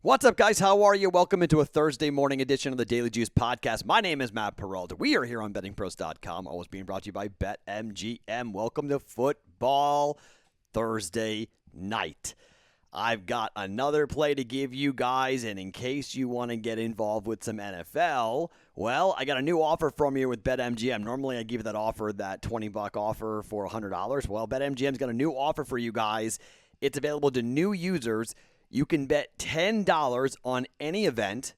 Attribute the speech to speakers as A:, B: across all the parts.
A: What's up, guys? How are you? Welcome into a Thursday morning edition of the Daily Juice Podcast. My name is Matt Perrault. We are here on BettingPros.com, always being brought to you by BetMGM. Welcome to Football Thursday night. I've got another play to give you guys, and in case you want to get involved with some NFL, well, I got a new offer from you with BetMGM. Normally, I give that offer, that $20 offer for $100. Well, BetMGM's got a new offer for you guys. It's available to new users. You can bet $10 on any event,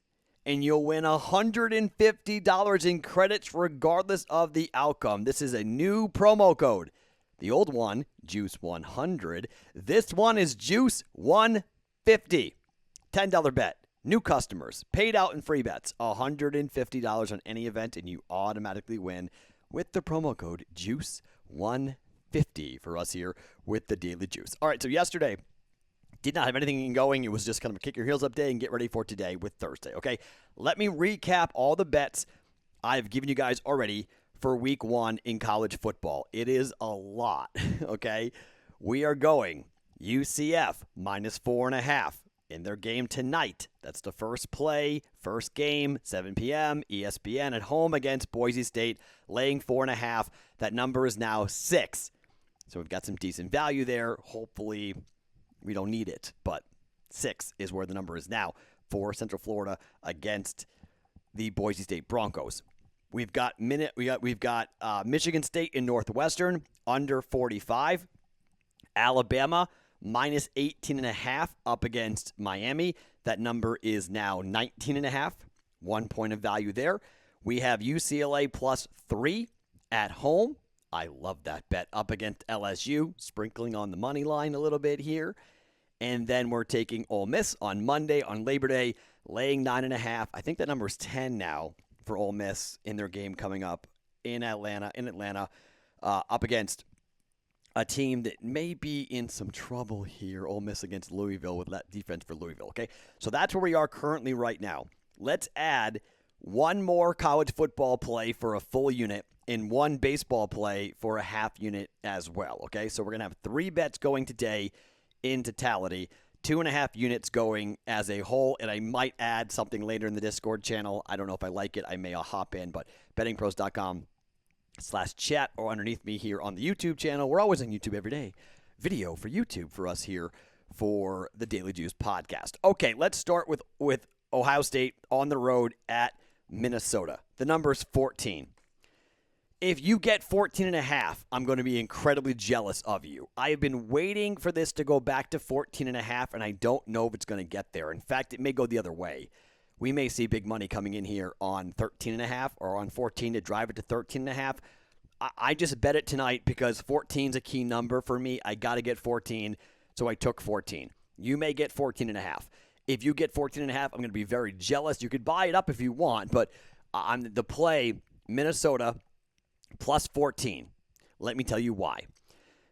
A: and you'll win $150 in credits regardless of the outcome. This is a new promo code. The old one, Juice100. This one is Juice150. $10 bet. New customers. Paid out in free bets. $150 on any event, and you automatically win with the promo code Juice150 for us here with the Daily Juice. All right, so yesterday, did not have anything going. It was just kind of a kick your heels up day and get ready for today with Thursday, okay? Let me recap all the bets I've given you guys already for week one in college football. It is a lot, okay? We are going UCF minus 4.5 in their game tonight. That's the first play, first game, 7 p.m., ESPN at home against Boise State, laying 4.5. That number is now 6. So we've got some decent value there. Hopefully, we don't need it, but 6 is where the number is now for Central Florida against the Boise State Broncos. We've got Michigan State in Northwestern under 45. Alabama minus 18.5 up against Miami. That number is now 19.5. 1 point of value there. We have UCLA plus 3 at home. I love that bet up against LSU, sprinkling on the money line a little bit here. And then we're taking Ole Miss on Monday on Labor Day, laying 9.5. I think that number is 10 now for Ole Miss in their game coming up in Atlanta, up against a team that may be in some trouble here. Ole Miss against Louisville with that defense for Louisville. Okay, so that's where we are currently right now. Let's add one more college football play for a full unit and one baseball play for a half unit as well, okay? So we're going to have 3 bets going today in totality, 2.5 units going as a whole, and I might add something later in the Discord channel. I don't know if I like it. I may hop in, but bettingpros.com/chat or underneath me here on the YouTube channel. We're always on YouTube every day. Video for YouTube for us here for the Daily Juice podcast. Okay, let's start with Ohio State on the road at Minnesota. The number is 14. If you get 14.5, I'm going to be incredibly jealous of you. I have been waiting for this to go back to 14.5, and I don't know if it's going to get there. In fact, it may go the other way. We may see big money coming in here on 13.5 or on 14 to drive it to 13.5. I just bet it tonight because 14 is a key number for me. I got to get 14, so I took 14. You may get 14.5. If you get 14.5, I'm going to be very jealous. You could buy it up if you want, but I'm the play, Minnesota plus 14. Let me tell you why.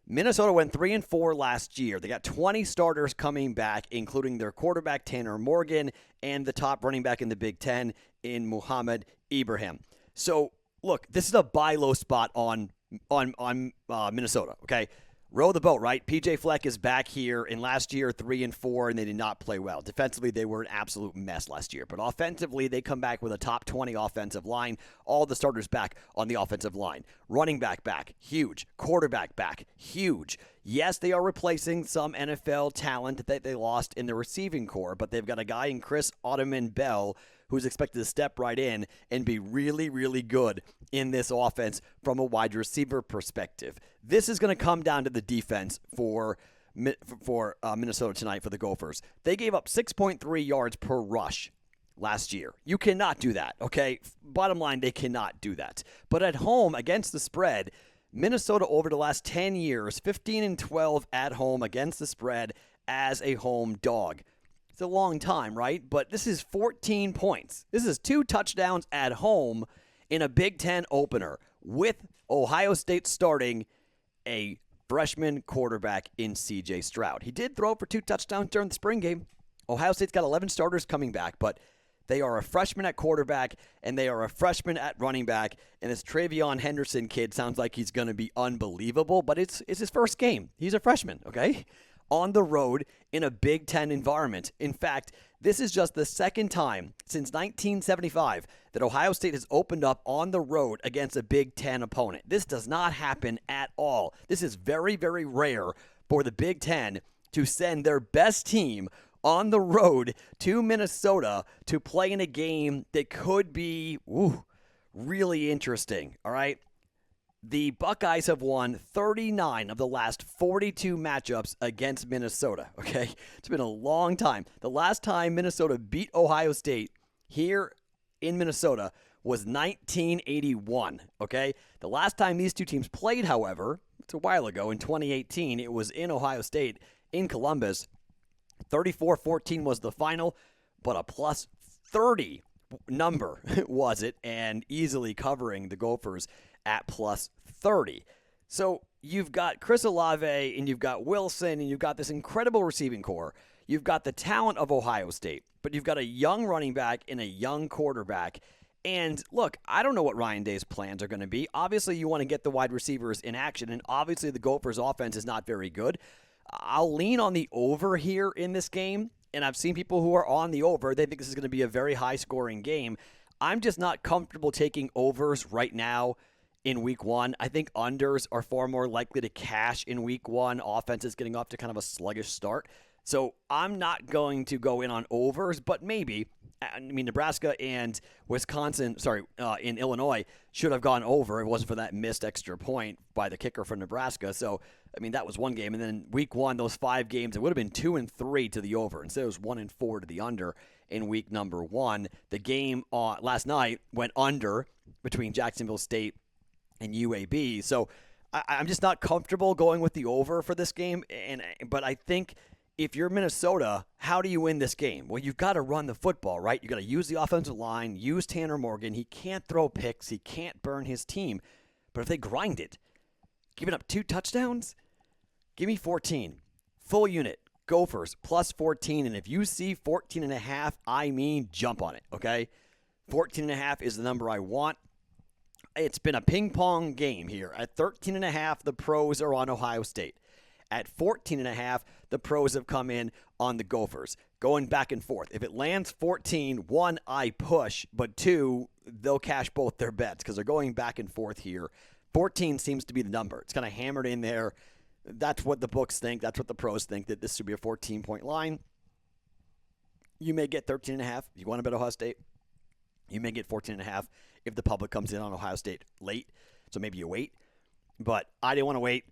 A: Minnesota went 3-4 last year. They got 20 starters coming back, including their quarterback, Tanner Morgan, and the top running back in the Big Ten in Muhammad Ibrahim. So, look, this is a buy low spot on Minnesota, okay? Row the boat, right? PJ Fleck is back here, and last year 3-4, and they did not play well. Defensively, they were an absolute mess last year, but offensively, they come back with a top 20 offensive line. All the starters back on the offensive line. Running back, huge. Quarterback back, huge. Yes, they are replacing some NFL talent that they lost in the receiving core, but they've got a guy in Chris Ottoman-Bell who's expected to step right in and be really, really good in this offense from a wide receiver perspective. This is going to come down to the defense for Minnesota tonight for the Gophers. They gave up 6.3 yards per rush last year. You cannot do that, okay? Bottom line, they cannot do that. But at home, against the spread, Minnesota over the last 10 years, 15-12 at home against the spread as a home dog. It's a long time, right? But this is 14 points. This is 2 touchdowns at home in a Big Ten opener with Ohio State starting a freshman quarterback in C.J. Stroud. He did throw for 2 touchdowns during the spring game. Ohio State's got 11 starters coming back, but they are a freshman at quarterback, and they are a freshman at running back, and this Travion Henderson kid sounds like he's going to be unbelievable, but it's his first game. He's a freshman, okay? on the road in a Big Ten environment. In fact, this is just the second time since 1975 that Ohio State has opened up on the road against a Big Ten opponent. This does not happen at all. This is very, very rare for the Big Ten to send their best team on the road to Minnesota to play in a game that could be really interesting, all right? The Buckeyes have won 39 of the last 42 matchups against Minnesota, okay? It's been a long time. The last time Minnesota beat Ohio State here in Minnesota was 1981, okay? The last time these two teams played, however, it's a while ago, in 2018. It was in Ohio State, in Columbus. 34-14 was the final, but a plus 30 number was it, and easily covering the Gophers at plus 30. So you've got Chris Olave, and you've got Wilson, and you've got this incredible receiving core. You've got the talent of Ohio State, but you've got a young running back and a young quarterback. And look, I don't know what Ryan Day's plans are going to be. Obviously, you want to get the wide receivers in action, and obviously the Gophers' offense is not very good. I'll lean on the over here in this game, and I've seen people who are on the over. They think this is going to be a very high-scoring game. I'm just not comfortable taking overs right now in Week 1. I think unders are far more likely to cash in Week 1. Offense is getting off to kind of a sluggish start. So I'm not going to go in on overs, but maybe. I mean, Nebraska and in Illinois should have gone over. It wasn't for that missed extra point by the kicker for Nebraska. So, I mean, that was one game. And then Week 1, those 5 games, it would have been 2-3 to the over. Instead, it was 1-4 to the under in week number 1. The game last night went under between Jacksonville State and UAB. So, I'm just not comfortable going with the over for this game. But I think if you're Minnesota, how do you win this game? Well, you've got to run the football, right? You've got to use the offensive line, use Tanner Morgan. He can't throw picks. He can't burn his team. But if they grind it, giving up 2 touchdowns, give me 14. Full unit, Gophers, plus 14. And if you see 14.5, I mean jump on it, okay? 14.5 is the number I want. It's been a ping-pong game here. At 13.5, the pros are on Ohio State. At 14.5, the pros have come in on the Gophers, going back and forth. If it lands 14, 1, I push, but 2, they'll cash both their bets because they're going back and forth here. 14 seems to be the number. It's kind of hammered in there. That's what the books think. That's what the pros think, that this should be a 14-point line. You may get 13.5 if you want to bet Ohio State. You may get 14.5 if the public comes in on Ohio State late, so maybe you wait. But I didn't want to wait.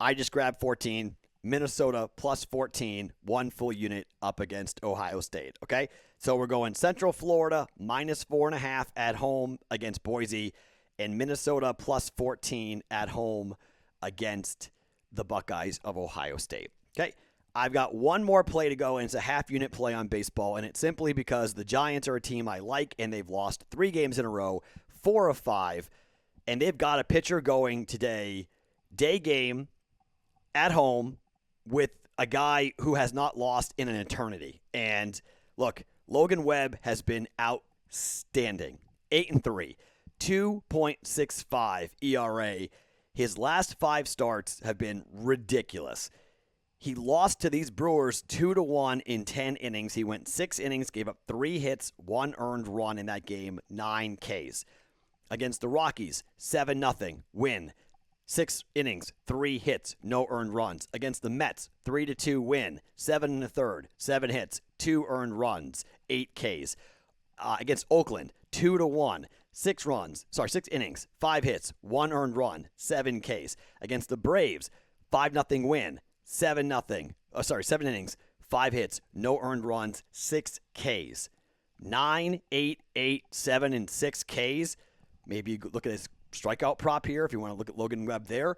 A: I just grabbed 14, Minnesota plus 14, 1 full unit up against Ohio State, okay? So we're going Central Florida minus 4.5 at home against Boise, and Minnesota plus 14 at home against the Buckeyes of Ohio State, okay? I've got one more play to go, and it's a half-unit play on baseball, and it's simply because the Giants are a team I like, and they've lost 3 games in a row, 4 of 5, and they've got a pitcher going today, day game, at home with a guy who has not lost in an eternity. And look, Logan Webb has been outstanding. 8-3, 2.65 ERA. His last 5 starts have been ridiculous. He lost to these Brewers 2-1 in 10 innings. He went 6 innings, gave up 3 hits, 1 earned run in that game, 9 Ks. Against the Rockies, 7-0 win. 6 innings, 3 hits, no earned runs. Against the Mets, 3-2 win, 7 1/3, 7 hits, 2 earned runs, 8 Ks. Against Oakland, 2-1, 6 innings, 5 hits, 1 earned run, 7 Ks. Against the Braves, 5-0 win, 7 innings, 5 hits, no earned runs, 6 Ks. 9, 8, 8, 7, and 6 Ks. Maybe you look at his strikeout prop here if you want to look at Logan Webb there.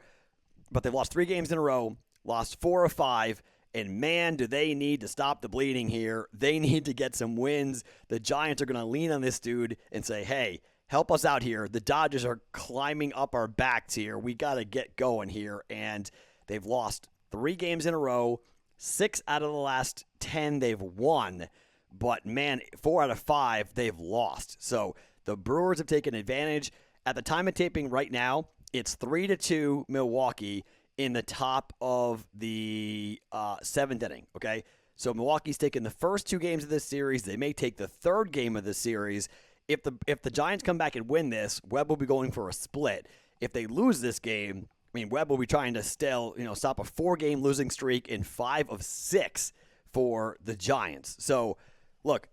A: But they've lost 3 games in a row, lost 4 of 5, and man, do they need to stop the bleeding here. They need to get some wins. The Giants are going to lean on this dude and say, hey, help us out here. The Dodgers are climbing up our backs here. We got to get going here. And they've lost 3 games in a row. 6 out of the last 10 they've won. But man, 4 out of 5 they've lost. So the Brewers have taken advantage. At the time of taping right now, it's 3-2 Milwaukee in the top of the seventh inning, okay? So Milwaukee's taken the first 2 games of this series. They may take the third game of the series. If the Giants come back and win this, Webb will be going for a split. If they lose this game, I mean, Webb will be trying to stop a 4-game losing streak in 5 of 6 for the Giants. So, look,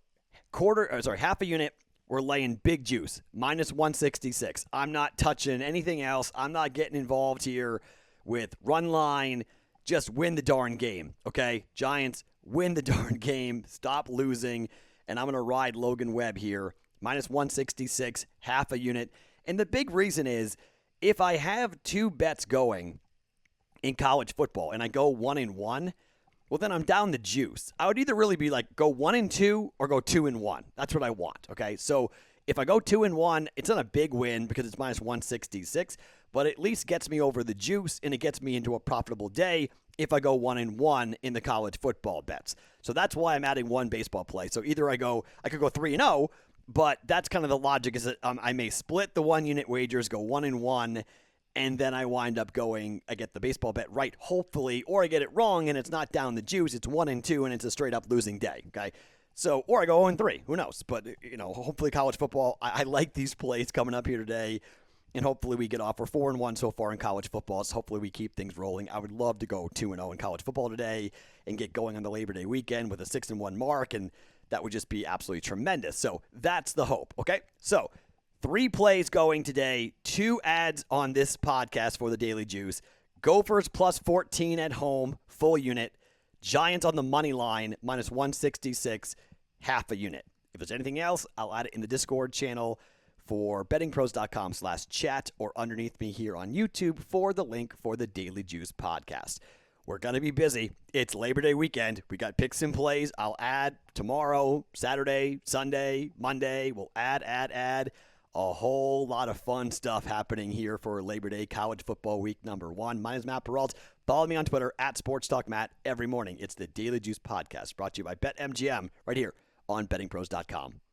A: half a unit, we're laying big juice, minus 166. I'm not touching anything else. I'm not getting involved here with run line. Just win the darn game, okay? Giants, win the darn game. Stop losing. And I'm going to ride Logan Webb here, minus 166, half a unit. And the big reason is, if I have 2 bets going in college football and I go 1-1, well, then I'm down the juice. I would either really be like go 1-2 or go 2-1. That's what I want, okay? So if I go 2-1, it's not a big win because it's minus 166, but at least gets me over the juice and it gets me into a profitable day if I go 1-1 in the college football bets. So that's why I'm adding one baseball play. So either I could go 3-0, but that's kind of the logic is that I may split the 1-unit wagers, go 1-1, and then I wind up I get the baseball bet right, hopefully, or I get it wrong and it's not down the juice. It's 1-2 and it's a straight up losing day, okay? So, or I go 0-3, who knows? But, hopefully college football, I like these plays coming up here today, and hopefully we get off. We're 4-1 so far in college football, so hopefully we keep things rolling. I would love to go 2-0 in college football today and get going on the Labor Day weekend with a 6-1 mark, and that would just be absolutely tremendous. So that's the hope, okay? So 3 plays going today, 2 ads on this podcast for the Daily Juice. Gophers plus 14 at home, full unit. Giants on the money line, minus 166, half a unit. If there's anything else, I'll add it in the Discord channel for bettingpros.com/chat or underneath me here on YouTube for the link for the Daily Juice podcast. We're going to be busy. It's Labor Day weekend. We got picks and plays. I'll add tomorrow, Saturday, Sunday, Monday. We'll add. A whole lot of fun stuff happening here for Labor Day college football week number 1. My name is Matt Perrault. Follow me on Twitter at SportsTalkMatt every morning. It's the Daily Juice podcast brought to you by BetMGM right here on BettingPros.com.